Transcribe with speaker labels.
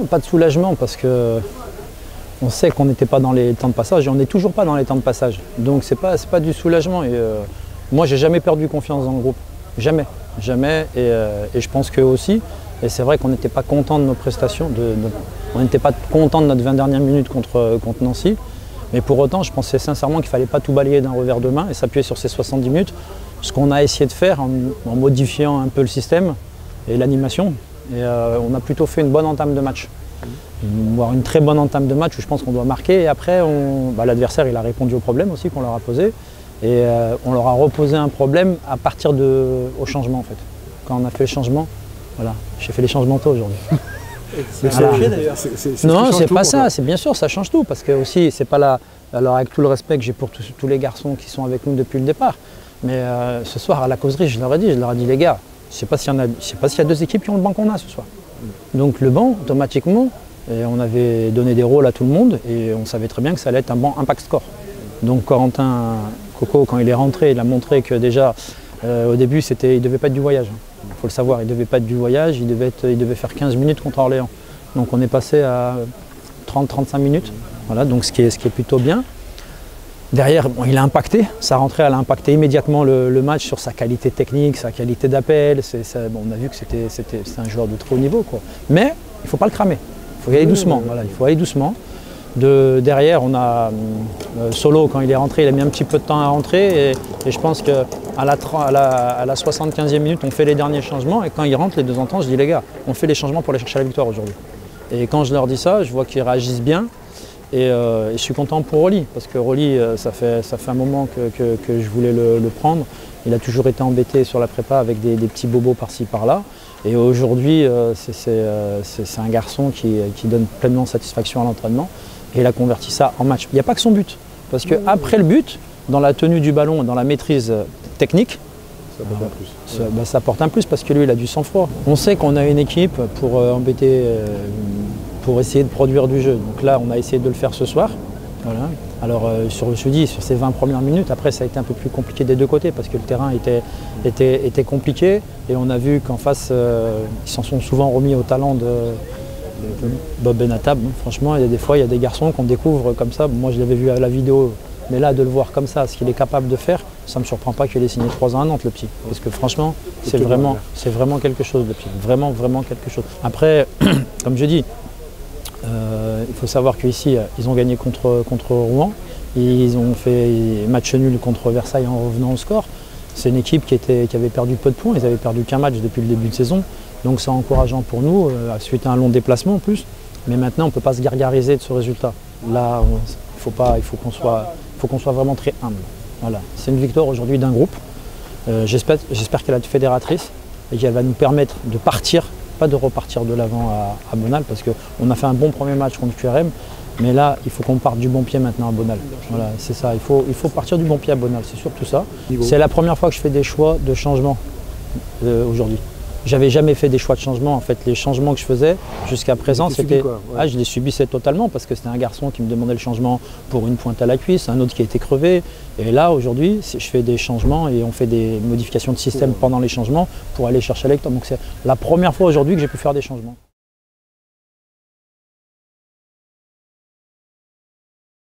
Speaker 1: Pas de soulagement parce que on sait qu'on n'était pas dans les temps de passage et on n'est toujours pas dans les temps de passage. Donc c'est pas du soulagement. Et moi, j'ai jamais perdu confiance dans le groupe. Jamais. Jamais. Et je pense qu'eux aussi. Et c'est vrai qu'on n'était pas content de nos prestations. On n'était pas content de notre 20 dernières minutes contre Nancy. Mais pour autant, je pensais sincèrement qu'il ne fallait pas tout balayer d'un revers de main et s'appuyer sur ces 70 minutes. Ce qu'on a essayé de faire en modifiant un peu le système et l'animation. Et on a plutôt fait une bonne entame de match. Voire une très bonne entame de match où je pense qu'on doit marquer. Et après, l'adversaire il a répondu au problème aussi qu'on leur a posé. Et on leur a reposé un problème à partir au changement en fait. Quand on a fait le changement, voilà, j'ai fait les changements tôt aujourd'hui.
Speaker 2: Voilà.
Speaker 1: Non, c'est pas ça, c'est bien sûr, ça change tout. Parce que aussi, c'est pas là, alors avec tout le respect que j'ai pour tous les garçons qui sont avec nous depuis le départ. Mais ce soir à la causerie, je leur ai dit les gars, je sais pas s'il y a deux équipes qui ont le banc qu'on a ce soir. Donc le banc, automatiquement, et on avait donné des rôles à tout le monde et on savait très bien que ça allait être un banc impact score. Donc Corentin Coco, quand il est rentré, il a montré que déjà au début il ne devait pas être du voyage. Il faut le savoir, il ne devait pas être du voyage, il devait faire 15 minutes contre Orléans. Donc on est passé à 30-35 minutes, voilà, donc ce qui est plutôt bien. Derrière, bon, il a impacté, sa rentrée elle a impacté immédiatement le match sur sa qualité technique, sa qualité d'appel. Bon, on a vu que c'était un joueur de très haut niveau, quoi. Mais il ne faut pas le cramer, il faut y aller doucement. Voilà, il faut aller doucement. Derrière, on a Solo, quand il est rentré, il a mis un petit peu de temps à rentrer. Et je pense qu'à la 75e minute, on fait les derniers changements. Et quand il rentre, les deux temps, je dis les gars, on fait les changements pour aller chercher la victoire aujourd'hui. Et quand je leur dis ça, je vois qu'ils réagissent bien. Et je suis content pour Rolly, parce que Rolly, ça fait un moment que je voulais le prendre. Il a toujours été embêté sur la prépa avec des petits bobos par-ci par-là. Et aujourd'hui, c'est un garçon qui donne pleinement satisfaction à l'entraînement. Et il a converti ça en match. Il n'y a pas que son but, parce qu'après le but, dans la tenue du ballon, dans la maîtrise technique, ça apporte un plus parce que lui, il a du sang-froid. On sait qu'on a une équipe pour pour essayer de produire du jeu. Donc là, on a essayé de le faire ce soir. Voilà. Alors, sur ces 20 premières minutes, après, ça a été un peu plus compliqué des deux côtés parce que le terrain était compliqué. Et on a vu qu'en face, ils s'en sont souvent remis au talent de Bob Benatab. Franchement, des fois, il y a des garçons qu'on découvre comme ça. Moi, je l'avais vu à la vidéo. Mais là, de le voir comme ça, ce qu'il est capable de faire, ça ne me surprend pas qu'il ait signé 3 ans à Nantes, le petit. Parce que franchement, c'est vraiment quelque chose, le petit. Vraiment, vraiment quelque chose. Après, comme je dis, il faut savoir qu'ici, ils ont gagné contre Rouen. Ils ont fait match nul contre Versailles en revenant au score. C'est une équipe qui avait perdu peu de points. Ils n'avaient perdu qu'un match depuis le début de saison. Donc c'est encourageant pour nous, suite à un long déplacement en plus. Mais maintenant, on ne peut pas se gargariser de ce résultat. Là, il faut qu'on soit vraiment très humble. Voilà. C'est une victoire aujourd'hui d'un groupe. J'espère qu'elle va être fédératrice et qu'elle va nous permettre de partir, pas de repartir de l'avant à Bonal, parce qu'on a fait un bon premier match contre QRM, mais là, il faut qu'on parte du bon pied maintenant à Bonal. Voilà, c'est ça, il faut partir du bon pied à Bonal, c'est surtout ça. C'est la première fois que je fais des choix de changement aujourd'hui. J'avais jamais fait des choix de changement. En fait, les changements que je faisais jusqu'à présent, c'était. Je les subissais totalement parce que c'était un garçon qui me demandait le changement pour une pointe à la cuisse, un autre qui a été crevé. Et là, aujourd'hui, je fais des changements et on fait des modifications de système pendant les changements pour aller chercher la victoire. Donc c'est la première fois aujourd'hui que j'ai pu faire des changements.